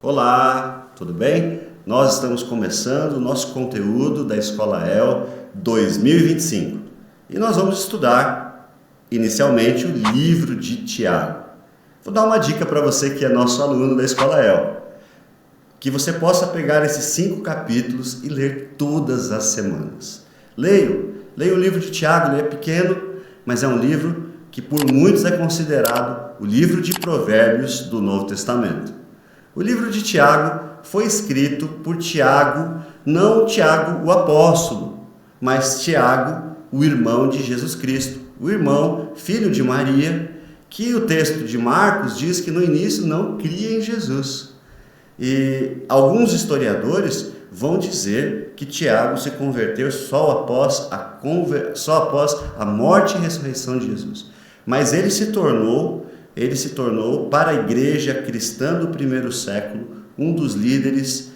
Olá, tudo bem? Nós estamos começando o nosso conteúdo da Escola El 2025 e nós vamos estudar inicialmente o livro de Tiago. Vou dar uma dica para você que é nosso aluno da Escola El, que você possa pegar esses 5 capítulos e ler todas as semanas. Leia o livro de Tiago, ele é pequeno, mas é um livro que por muitos é considerado o livro de Provérbios do Novo Testamento. O livro de Tiago foi escrito por Tiago, não Tiago o apóstolo, mas Tiago, o irmão de Jesus Cristo, o irmão, filho de Maria, que o texto de Marcos diz que no início não cria em Jesus. E alguns historiadores vão dizer que Tiago se converteu só após a morte e ressurreição de Jesus. Mas ele se tornou para a igreja cristã do primeiro século um dos líderes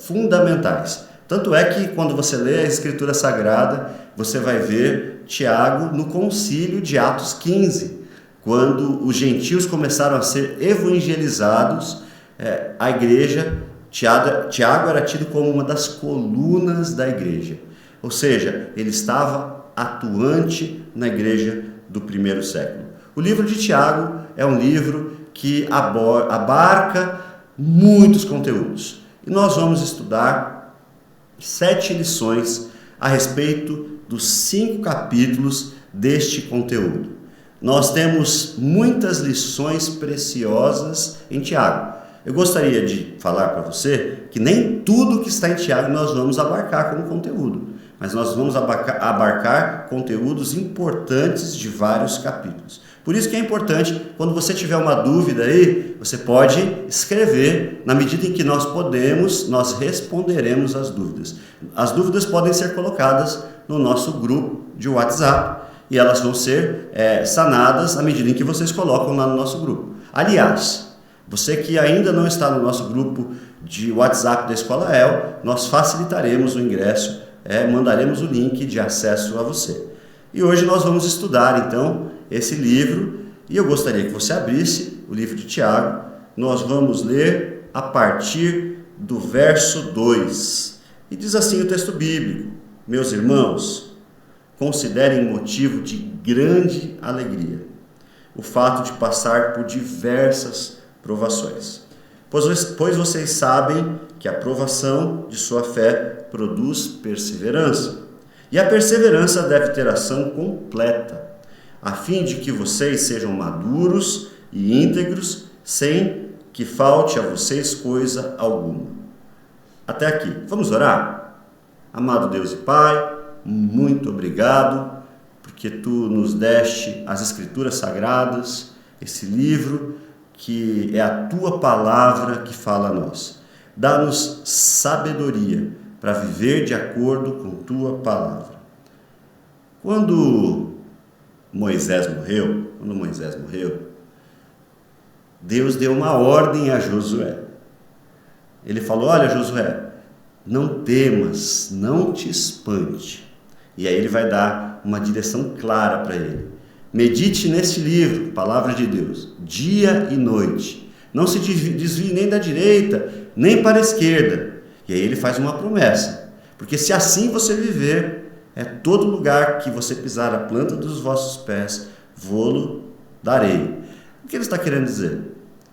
fundamentais. Tanto é que quando você lê a Escritura Sagrada, você vai ver Tiago no concílio de Atos 15, quando os gentios começaram a ser evangelizados, a igreja, Tiago era tido como uma das colunas da igreja. Ou seja, ele estava atuante na igreja do primeiro século. O livro de Tiago é um livro que abarca muitos conteúdos. E nós vamos estudar 7 lições a respeito dos 5 capítulos deste conteúdo. Nós temos muitas lições preciosas em Tiago. Eu gostaria de falar para você que nem tudo que está em Tiago nós vamos abarcar como conteúdo, mas nós vamos abarcar conteúdos importantes de vários capítulos. Por isso que é importante, quando você tiver uma dúvida aí, você pode escrever. Na medida em que nós podemos, nós responderemos as dúvidas. As dúvidas podem ser colocadas no nosso grupo de WhatsApp e elas vão ser sanadas à medida em que vocês colocam lá no nosso grupo. Aliás, você que ainda não está no nosso grupo de WhatsApp da Escola El, nós facilitaremos o ingresso, mandaremos o link de acesso a você. E hoje nós vamos estudar então esse livro, e eu gostaria que você abrisse o livro de Tiago. Nós vamos ler a partir do verso 2. E diz assim o texto bíblico: Meus irmãos, considerem motivo de grande alegria o fato de passar por diversas provações, pois vocês sabem que a provação de sua fé produz perseverança. E a perseverança deve ter ação completa, a fim de que vocês sejam maduros e íntegros, sem que falte a vocês coisa alguma. Até aqui. Vamos orar? Amado Deus e Pai, muito obrigado, porque Tu nos deste as Escrituras Sagradas, esse livro que é a Tua Palavra que fala a nós. Dá-nos sabedoria para viver de acordo com Tua Palavra. Quando Moisés morreu, Deus deu uma ordem a Josué. Ele falou: olha, Josué, não temas, não te espante. E aí ele vai dar uma direção clara para ele. Medite neste livro, Palavra de Deus, dia e noite. Não se desvie nem da direita, nem para a esquerda. E aí ele faz uma promessa. Porque se assim você viver, todo lugar que você pisar a planta dos vossos pés, vô-lo darei. O que ele está querendo dizer?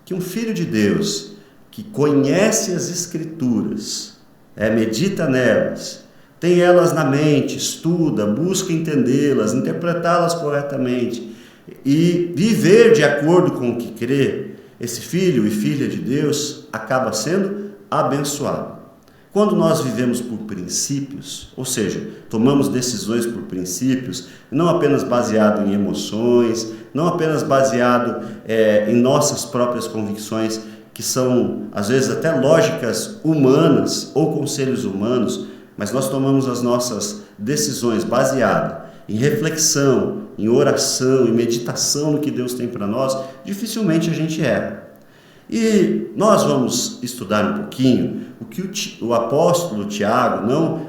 Que um filho de Deus que conhece as Escrituras, medita nelas, tem elas na mente, estuda, busca entendê-las, interpretá-las corretamente e viver de acordo com o que crê, esse filho e filha de Deus acaba sendo abençoado. Quando nós vivemos por princípios, ou seja, tomamos decisões por princípios, não apenas baseado em emoções, não apenas baseado em nossas próprias convicções, que são às vezes até lógicas humanas ou conselhos humanos, mas nós tomamos as nossas decisões baseadas em reflexão, em oração, em meditação no que Deus tem para nós, dificilmente a gente erra. E nós vamos estudar um pouquinho o que o apóstolo Tiago,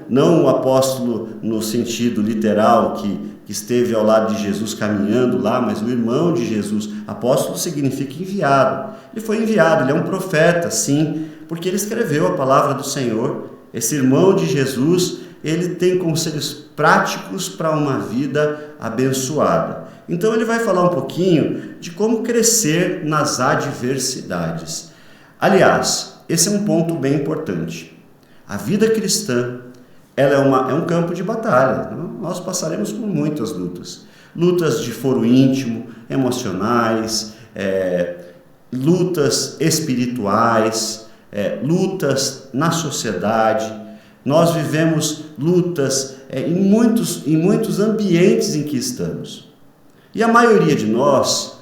não o apóstolo no sentido literal que que esteve ao lado de Jesus caminhando lá, mas o irmão de Jesus. Apóstolo significa enviado. Ele foi enviado, ele é um profeta, sim, porque ele escreveu a palavra do Senhor. Esse irmão de Jesus, ele tem conselhos práticos para uma vida abençoada. Então ele vai falar um pouquinho de como crescer nas adversidades. Aliás, esse é um ponto bem importante. A vida cristã, ela é um campo de batalha. Nós passaremos por muitas lutas. Lutas de foro íntimo, emocionais, lutas espirituais, lutas na sociedade. Nós vivemos lutas em muitos ambientes em que estamos. E a maioria de nós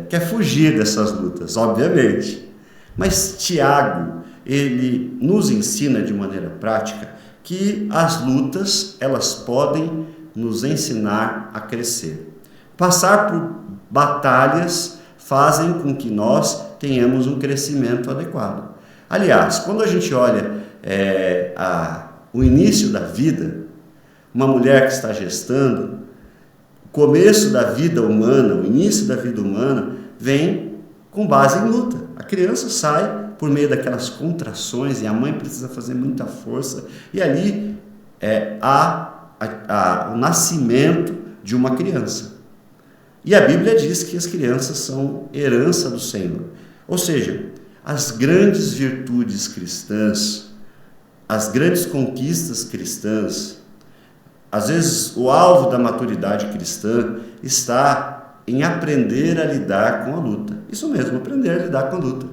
quer fugir dessas lutas, obviamente. Mas Tiago, ele nos ensina de maneira prática que as lutas, elas podem nos ensinar a crescer. Passar por batalhas fazem com que nós tenhamos um crescimento adequado. Aliás, quando a gente olha o início da vida, uma mulher que está gestando, o começo da vida humana, o início da vida humana, vem com base em luta. A criança sai por meio daquelas contrações e a mãe precisa fazer muita força, e ali há o nascimento de uma criança. E a Bíblia diz que as crianças são herança do Senhor. Ou seja, as grandes virtudes cristãs, as grandes conquistas cristãs, às vezes o alvo da maturidade cristã está em aprender a lidar com a luta. Isso mesmo, aprender a lidar com a luta.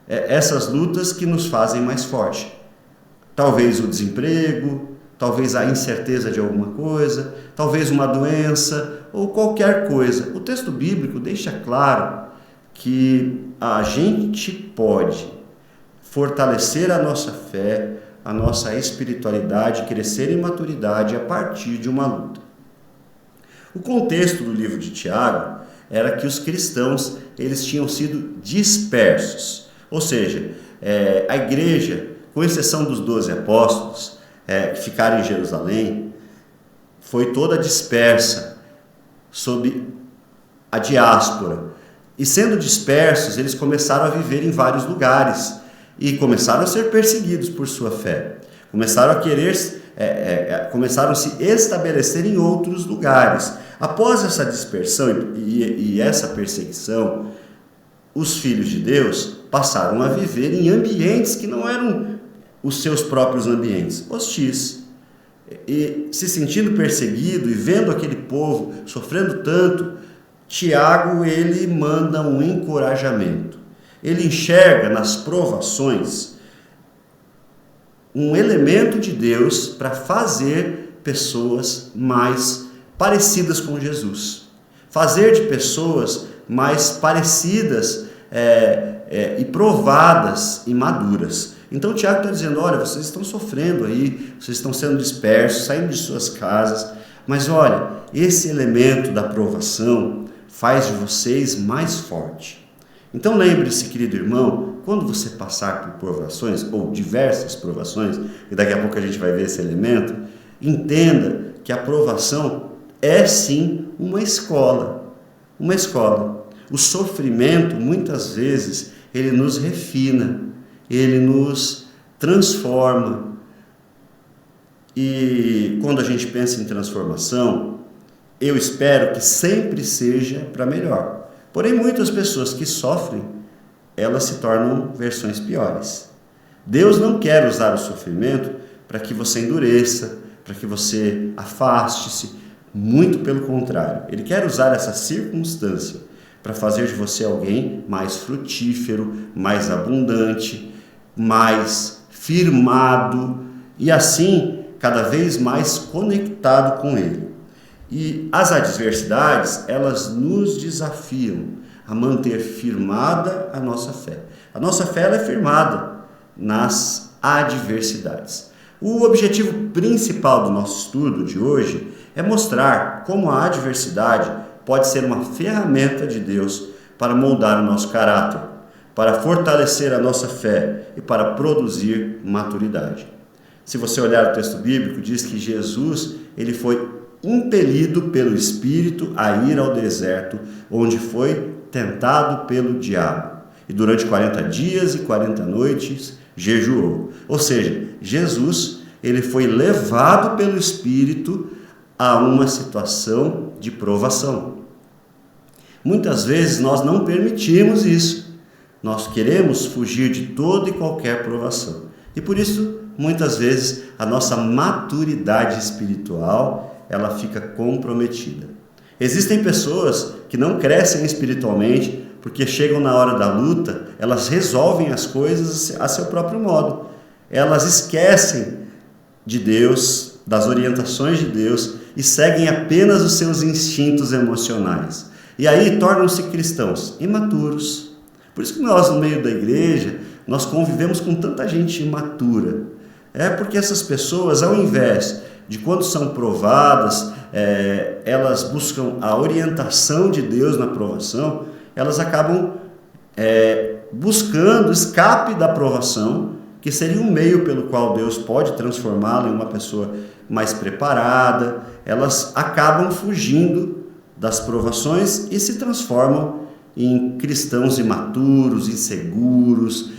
Essas lutas que nos fazem mais forte. Talvez o desemprego, talvez a incerteza de alguma coisa, talvez uma doença ou qualquer coisa. O texto bíblico deixa claro que a gente pode fortalecer a nossa fé, a nossa espiritualidade, crescer em maturidade a partir de uma luta. O contexto do livro de Tiago era que os cristãos, eles tinham sido dispersos, ou seja, a igreja, com exceção dos 12 apóstolos, que ficaram em Jerusalém, foi toda dispersa sob a diáspora. E sendo dispersos, eles começaram a viver em vários lugares e começaram a ser perseguidos por sua fé. Começaram a se estabelecer em outros lugares. Após essa dispersão e essa perseguição, os filhos de Deus passaram a viver em ambientes que não eram os seus próprios ambientes, hostis. E se sentindo perseguido e vendo aquele povo sofrendo tanto, Tiago, ele manda um encorajamento. Ele enxerga nas provações um elemento de Deus para fazer pessoas mais parecidas com Jesus. Fazer de pessoas mais parecidas e provadas e maduras. Então Tiago está dizendo, olha, vocês estão sofrendo aí, vocês estão sendo dispersos, saindo de suas casas, mas olha, esse elemento da provação faz de vocês mais forte. Então lembre-se, querido irmão, quando você passar por provações, ou diversas provações, e daqui a pouco a gente vai ver esse elemento, entenda que a provação é sim uma escola. Uma escola. O sofrimento, muitas vezes, ele nos refina, ele nos transforma. E quando a gente pensa em transformação, eu espero que sempre seja para melhor. Porém, muitas pessoas que sofrem, elas se tornam versões piores. Deus não quer usar o sofrimento para que você endureça, para que você afaste-se. Muito pelo contrário. Ele quer usar essa circunstância para fazer de você alguém mais frutífero, mais abundante, mais firmado e assim cada vez mais conectado com Ele. E as adversidades, elas nos desafiam a manter firmada a nossa fé. A nossa fé ela é firmada nas adversidades. O objetivo principal do nosso estudo de hoje é mostrar como a adversidade pode ser uma ferramenta de Deus para moldar o nosso caráter, para fortalecer a nossa fé e para produzir maturidade. Se você olhar o texto bíblico, diz que Jesus ele foi impelido pelo Espírito a ir ao deserto, onde foi tentado pelo diabo. E durante 40 dias e 40 noites jejuou. Ou seja, Jesus, ele foi levado pelo Espírito a uma situação de provação. Muitas vezes nós não permitimos isso. Nós queremos fugir de toda e qualquer provação. E por isso, muitas vezes, a nossa maturidade espiritual, ela fica comprometida. Existem pessoas que não crescem espiritualmente porque chegam na hora da luta, elas resolvem as coisas a seu próprio modo. Elas esquecem de Deus, das orientações de Deus e seguem apenas os seus instintos emocionais. E aí tornam-se cristãos imaturos. Por isso que nós, no meio da igreja, nós convivemos com tanta gente imatura. É porque essas pessoas, ao invés de quando são provadas, elas buscam a orientação de Deus na provação, elas acabam buscando escape da provação, que seria um meio pelo qual Deus pode transformá-la em uma pessoa mais preparada. Elas acabam fugindo das provações e se transformam em cristãos imaturos, inseguros,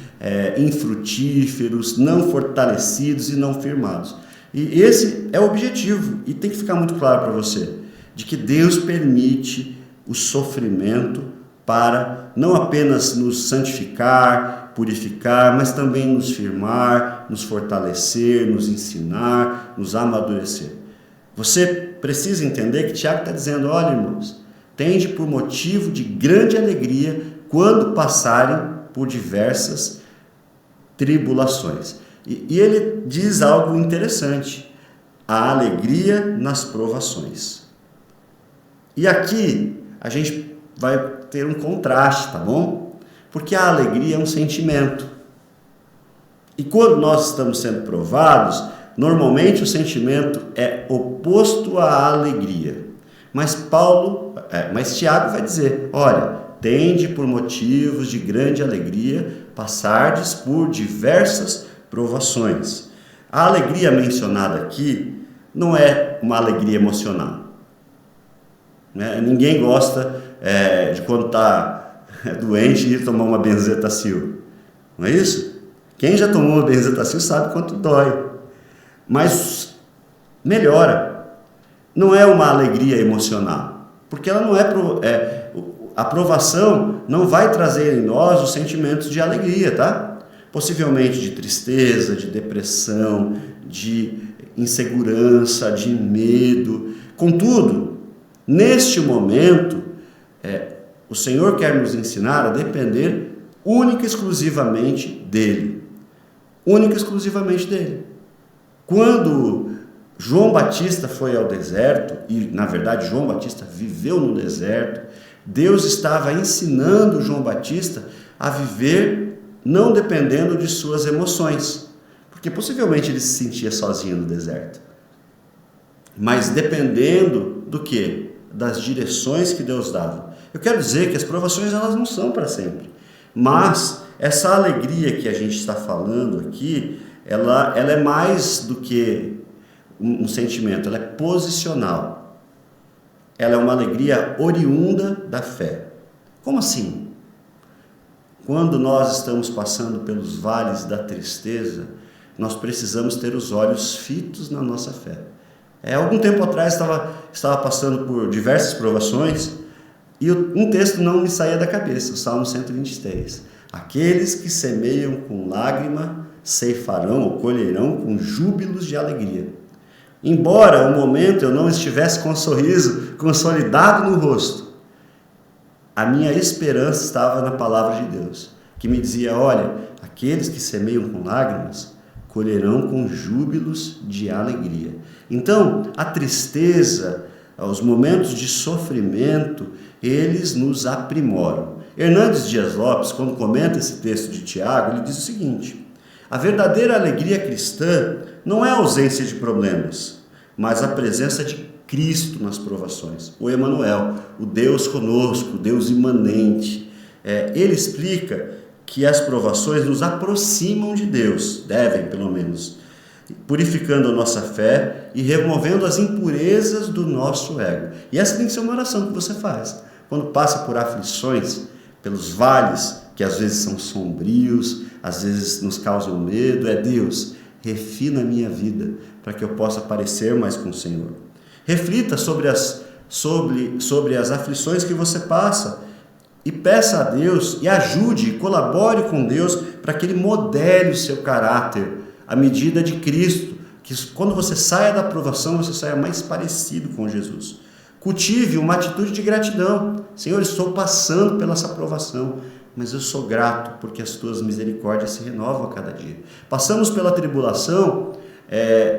infrutíferos, não fortalecidos e não firmados. E esse é o objetivo, e tem que ficar muito claro para você, de que Deus permite o sofrimento para não apenas nos santificar, purificar, mas também nos firmar, nos fortalecer, nos ensinar, nos amadurecer. Você precisa entender que Tiago está dizendo: olha, irmãos, tende por motivo de grande alegria quando passarem por diversas tribulações. E ele diz algo interessante: a alegria nas provações. E aqui a gente vai ter um contraste, tá bom? Porque a alegria é um sentimento. E quando nós estamos sendo provados, normalmente o sentimento é oposto à alegria. Mas Tiago vai dizer: olha, tende por motivos de grande alegria passardes por diversas provações. A alegria mencionada aqui não é uma alegria emocional. Ninguém gosta de quando está doente e tomar uma benzetacil. Não é isso? Quem já tomou uma benzetacil sabe quanto dói. Mas melhora. Não é uma alegria emocional, porque ela não a provação não vai trazer em nós os sentimentos de alegria, tá? Possivelmente de tristeza, de depressão, de insegurança, de medo. Contudo, neste momento, o Senhor quer nos ensinar a depender única e exclusivamente dEle. Única e exclusivamente dEle. Quando João Batista foi ao deserto, e na verdade João Batista viveu no deserto, Deus estava ensinando João Batista a viver não dependendo de suas emoções, porque possivelmente ele se sentia sozinho no deserto, mas dependendo do quê? Das direções que Deus dava. Eu quero dizer que as provações elas não são para sempre, mas essa alegria que a gente está falando aqui, ela é mais do que um sentimento, ela é posicional. Ela é uma alegria oriunda da fé. Como assim? Quando nós estamos passando pelos vales da tristeza, nós precisamos ter os olhos fitos na nossa fé. Algum tempo atrás estava passando por diversas provações e um texto não me saía da cabeça, o Salmo 123. Aqueles que semeiam com lágrima ceifarão ou colherão com júbilos de alegria. Embora o momento eu não estivesse com um sorriso consolidado no rosto, a minha esperança estava na palavra de Deus, que me dizia: olha, aqueles que semeiam com lágrimas colherão com júbilos de alegria. Então, a tristeza, os momentos de sofrimento, eles nos aprimoram. Hernandes Dias Lopes, quando comenta esse texto de Tiago, ele diz o seguinte: a verdadeira alegria cristã não é a ausência de problemas, mas a presença de Cristo nas provações. O Emanuel, o Deus conosco, o Deus imanente. Ele explica que as provações nos aproximam de Deus, devem pelo menos. purificando a nossa fé e removendo as impurezas do nosso ego. E essa tem que ser uma oração que você faz. Quando passa por aflições, pelos vales, que às vezes são sombrios, às vezes nos causam medo, Deus, refina a minha vida, para que eu possa parecer mais com o Senhor. Reflita sobre as aflições que você passa, e peça a Deus, e ajude, colabore com Deus, para que Ele modele o seu caráter, à medida de Cristo, que quando você saia da provação, você saia mais parecido com Jesus. Cultive uma atitude de gratidão. Senhor, estou passando pela essa provação, mas eu sou grato, porque as tuas misericórdias se renovam a cada dia. Passamos pela tribulação,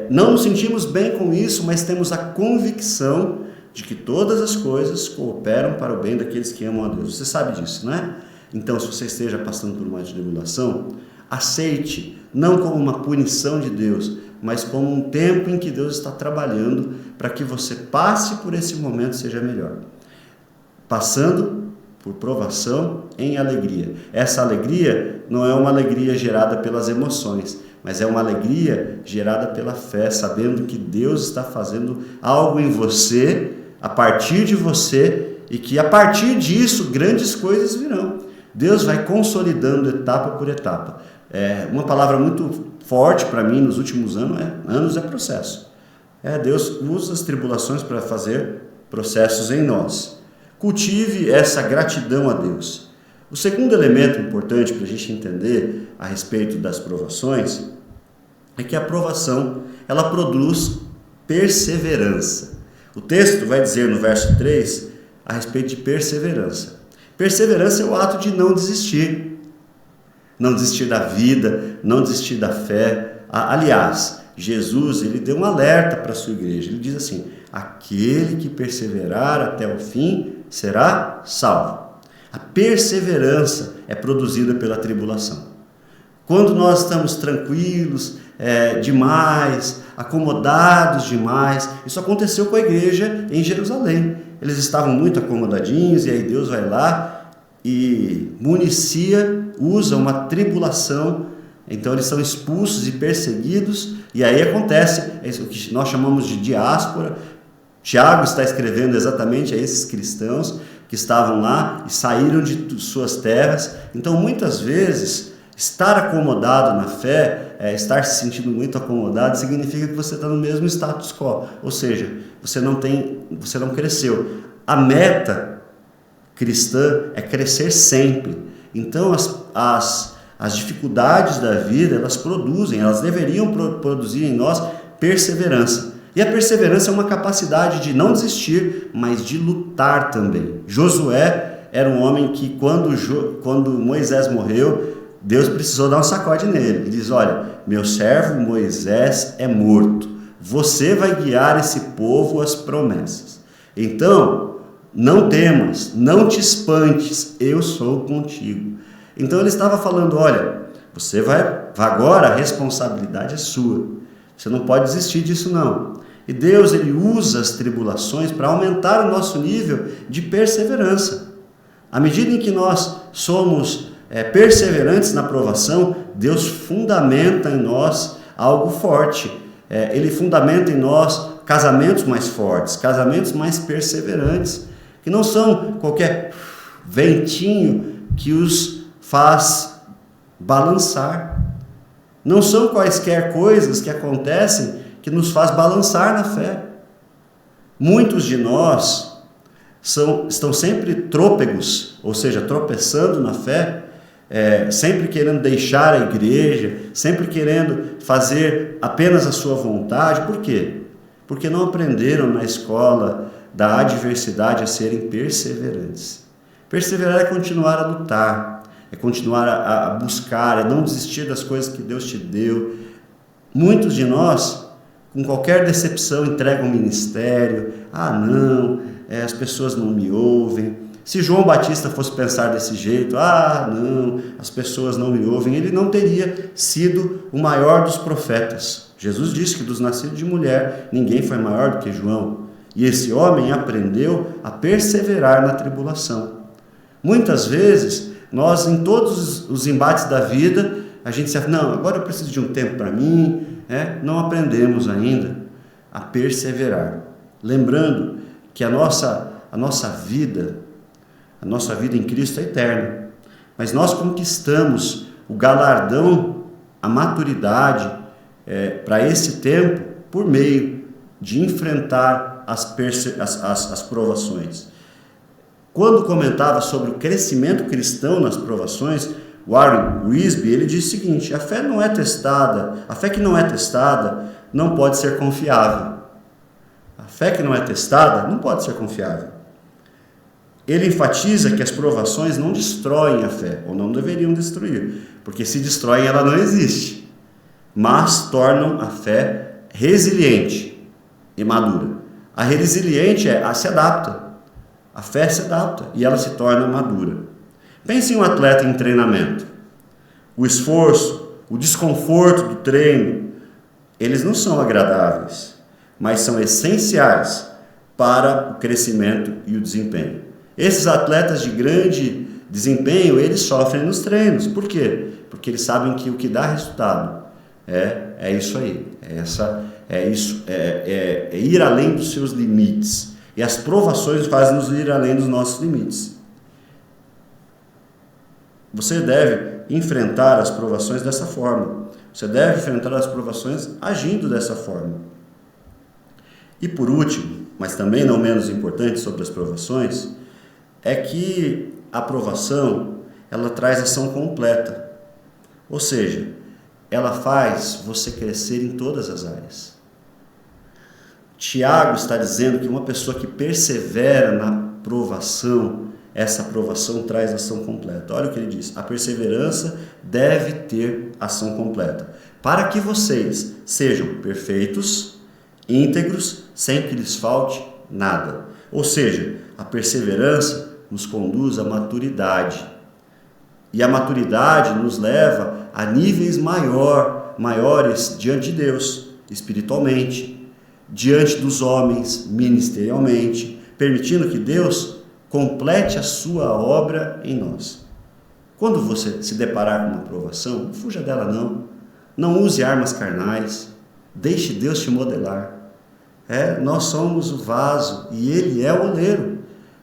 não nos sentimos bem com isso, mas temos a convicção de que todas as coisas cooperam para o bem daqueles que amam a Deus. Você sabe disso, não é? Então, se você esteja passando por uma tribulação, aceite, não como uma punição de Deus, mas como um tempo em que Deus está trabalhando para que você passe por esse momento e seja melhor. Passando por provação em alegria. Essa alegria não é uma alegria gerada pelas emoções, mas é uma alegria gerada pela fé, sabendo que Deus está fazendo algo em você, a partir de você, e que a partir disso grandes coisas virão. Deus vai consolidando etapa por etapa. Uma palavra muito forte para mim nos últimos anos é processo. Deus usa as tribulações para fazer processos em nós. Cultive essa gratidão a Deus. O segundo elemento importante para a gente entender a respeito das provações é que a provação, ela produz perseverança. O texto vai dizer no verso 3 a respeito de perseverança. Perseverança é o ato de não desistir. Não desistir da vida, não desistir da fé. Aliás, Jesus, ele deu um alerta para a sua igreja. Ele diz assim: aquele que perseverar até o fim será salvo. A perseverança é produzida pela tribulação. Quando nós estamos tranquilos demais, acomodados demais, isso aconteceu com a igreja em Jerusalém. Eles estavam muito acomodadinhos e aí Deus vai lá e usa uma tribulação. Então eles são expulsos e perseguidos, e aí acontece o que nós chamamos de diáspora. Tiago está escrevendo exatamente a esses cristãos que estavam lá e saíram de suas terras. Então muitas vezes estar acomodado na fé, estar se sentindo muito acomodado, significa que você está no mesmo status quo, ou seja, você não cresceu. A meta cristã é crescer sempre. Então as dificuldades da vida, elas deveriam produzir em nós perseverança. E a perseverança é uma capacidade de não desistir, mas de lutar também. Josué era um homem que quando Moisés morreu, Deus precisou dar um sacode nele. Ele diz: olha, meu servo Moisés é morto, você vai guiar esse povo às promessas. Então, não temas, não te espantes, eu sou contigo. Então ele estava falando: olha, você vai agora, a responsabilidade é sua, você não pode desistir disso não. E Deus, ele usa as tribulações para aumentar o nosso nível de perseverança. À medida em que nós somos perseverantes na provação, Deus fundamenta em nós algo forte. Ele fundamenta em nós casamentos mais fortes, casamentos mais perseverantes, que não são qualquer ventinho que os faz balançar. Não são quaisquer coisas que acontecem que nos faz balançar na fé. Muitos de nós estão sempre trôpegos, ou seja, tropeçando na fé, sempre querendo deixar a igreja, sempre querendo fazer apenas a sua vontade. Por quê? Porque não aprenderam na escola da adversidade a serem perseverantes. Perseverar é continuar a lutar, é continuar a buscar, é não desistir das coisas que Deus te deu. Muitos de nós, com qualquer decepção, entregam o ministério. Não, as pessoas não me ouvem. Se João Batista fosse pensar desse jeito, não, as pessoas não me ouvem, ele não teria sido o maior dos profetas. Jesus disse que dos nascidos de mulher, ninguém foi maior do que João. E esse homem aprendeu a perseverar na tribulação. Muitas vezes, nós, em todos os embates da vida, a gente diz: não, agora eu preciso de um tempo para mim, não aprendemos ainda a perseverar. Lembrando que a nossa vida em Cristo é eterna. Mas nós conquistamos o galardão, a maturidade para esse tempo por meio de enfrentar as provações. Quando comentava sobre o crescimento cristão nas provações, Warren Wiersbe, ele diz o seguinte: a fé que não é testada não pode ser confiável. A fé que não é testada não pode ser confiável. Ele enfatiza que as provações não destroem a fé, ou não deveriam destruir, porque se destroem ela não existe, mas tornam a fé resiliente e madura. A resiliente se adapta, a fé se adapta e ela se torna madura. Pense em um atleta em treinamento. O esforço, o desconforto do treino, eles não são agradáveis, mas são essenciais para o crescimento e o desempenho. Esses atletas de grande desempenho, eles sofrem nos treinos. Por quê? Porque eles sabem que o que dá resultado é isso aí. É ir além dos seus limites. E as provações fazem-nos ir além dos nossos limites. Você deve enfrentar as provações dessa forma. Você deve enfrentar as provações agindo dessa forma. E por último, mas também não menos importante sobre as provações, é que a provação, ela traz ação completa. Ou seja, ela faz você crescer em todas as áreas. Tiago está dizendo que uma pessoa que persevera na provação, essa provação traz ação completa. Olha o que ele diz: a perseverança deve ter ação completa, para que vocês sejam perfeitos, íntegros, sem que lhes falte nada. Ou seja, a perseverança nos conduz à maturidade. E a maturidade nos leva a níveis maiores diante de Deus, espiritualmente, diante dos homens, ministerialmente, permitindo que Deus complete a sua obra em nós. Quando você se deparar com uma provação, não fuja dela não. Não use armas carnais. Deixe Deus te modelar. Nós somos o vaso e Ele é o oleiro.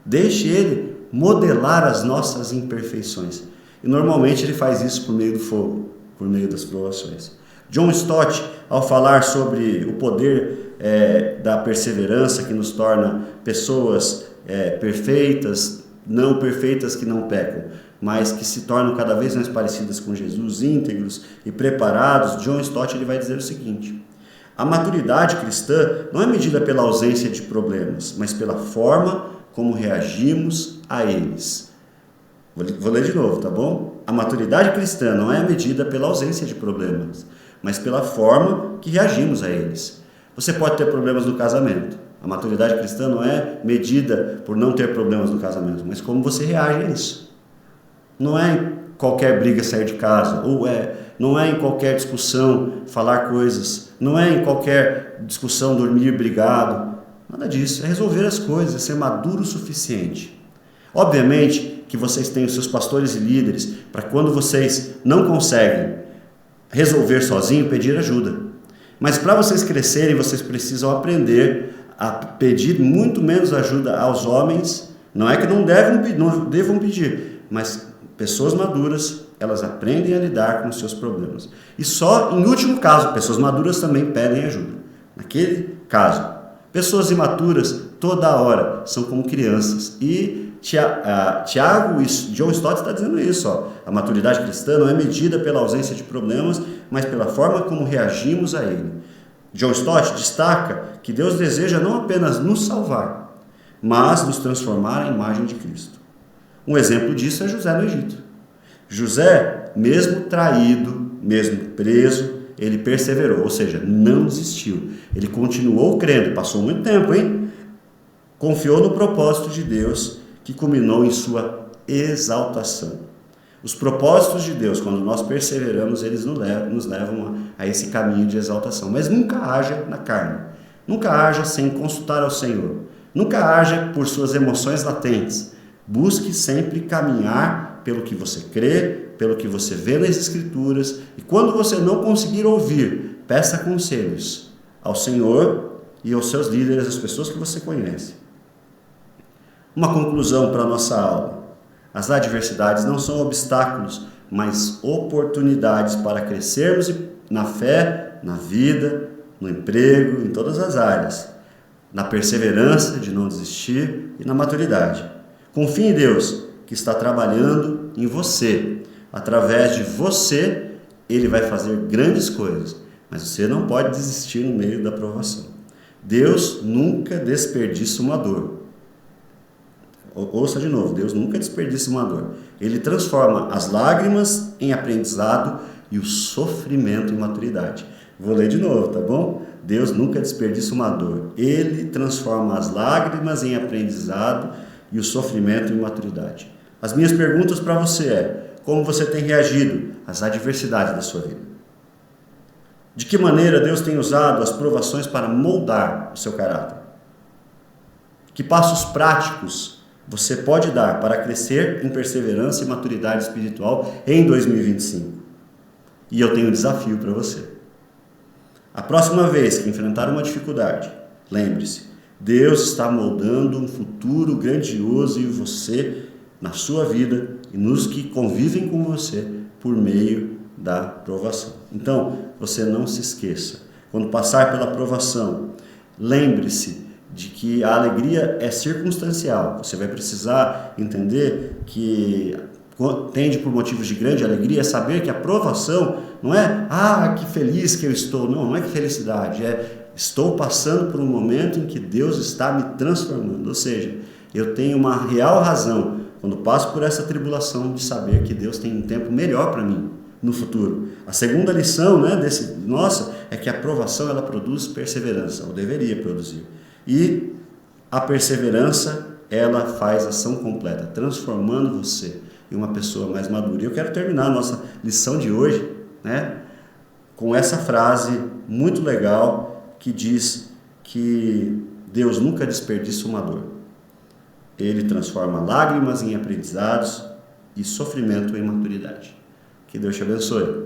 Deixe Ele modelar as nossas imperfeições. E normalmente Ele faz isso por meio do fogo, por meio das provações. John Stott, ao falar sobre o poder da perseverança que nos torna pessoas perfeitas que não pecam, mas que se tornam cada vez mais parecidas com Jesus, íntegros e preparados, John Stott ele vai dizer o seguinte: a maturidade cristã não é medida pela ausência de problemas, mas pela forma como reagimos a eles. Vou ler de novo, tá bom? A maturidade cristã não é medida pela ausência de problemas, mas pela forma que reagimos a eles. Você pode ter problemas no casamento. A maturidade cristã não é medida por não ter problemas no casamento, mas como você reage a isso. Não é em qualquer briga sair de casa, não é em qualquer discussão falar coisas, não é em qualquer discussão dormir brigado, nada disso. É resolver as coisas, é ser maduro o suficiente. Obviamente que vocês têm os seus pastores e líderes para quando vocês não conseguem resolver sozinho, pedir ajuda. Mas para vocês crescerem, vocês precisam aprender a pedir muito menos ajuda aos homens. Não é que não devam pedir, mas pessoas maduras, elas aprendem a lidar com os seus problemas. E só em último caso, pessoas maduras também pedem ajuda. Naquele caso, pessoas imaturas toda hora são como crianças. E Tiago e John Stott está dizendo isso. A maturidade cristã não é medida pela ausência de problemas, mas pela forma como reagimos a ele. John Stott destaca que Deus deseja não apenas nos salvar, mas nos transformar à imagem de Cristo. Um exemplo disso é José no Egito. José, mesmo traído, mesmo preso, ele perseverou, ou seja, não desistiu. Ele continuou crendo, passou muito tempo, confiou no propósito de Deus, que culminou em sua exaltação. Os propósitos de Deus, quando nós perseveramos, eles nos levam a esse caminho de exaltação. Mas nunca haja na carne, nunca haja sem consultar ao Senhor, nunca haja por suas emoções latentes. Busque sempre caminhar pelo que você crê, pelo que você vê nas Escrituras, e quando você não conseguir ouvir peça conselhos ao Senhor e aos seus líderes, às pessoas que você conhece. Uma conclusão para a nossa aula. As adversidades não são obstáculos, mas oportunidades para crescermos na fé, na vida, no emprego, em todas as áreas. Na perseverança de não desistir e na maturidade. Confie em Deus, que está trabalhando em você. Através de você, Ele vai fazer grandes coisas, mas você não pode desistir no meio da provação. Deus nunca desperdiça uma dor. Ouça de novo, Deus nunca desperdiça uma dor. Ele transforma as lágrimas em aprendizado e o sofrimento em maturidade. Vou ler de novo, tá bom? Deus nunca desperdiça uma dor. Ele transforma as lágrimas em aprendizado e o sofrimento em maturidade. As minhas perguntas para você é: como você tem reagido às adversidades da sua vida? De que maneira Deus tem usado as provações para moldar o seu caráter? Que passos práticos você pode dar para crescer em perseverança e maturidade espiritual em 2025? E eu tenho um desafio para você. A próxima vez que enfrentar uma dificuldade, lembre-se, Deus está moldando um futuro grandioso em você, na sua vida e nos que convivem com você por meio da provação. Então, você não se esqueça, quando passar pela provação, lembre-se de que a alegria é circunstancial. Você vai precisar entender que tende por motivos de grande alegria, é saber que a provação não é, que feliz que eu estou, não é que felicidade, estou passando por um momento em que Deus está me transformando, ou seja, eu tenho uma real razão, quando passo por essa tribulação, de saber que Deus tem um tempo melhor para mim no futuro. A segunda lição, é que a provação ela produz perseverança, ou deveria produzir, e a perseverança ela faz ação completa, transformando você em uma pessoa mais madura. E eu quero terminar a nossa lição de hoje, com essa frase muito legal que diz que Deus nunca desperdiça uma dor. Ele transforma lágrimas em aprendizados e sofrimento em maturidade. Que Deus te abençoe.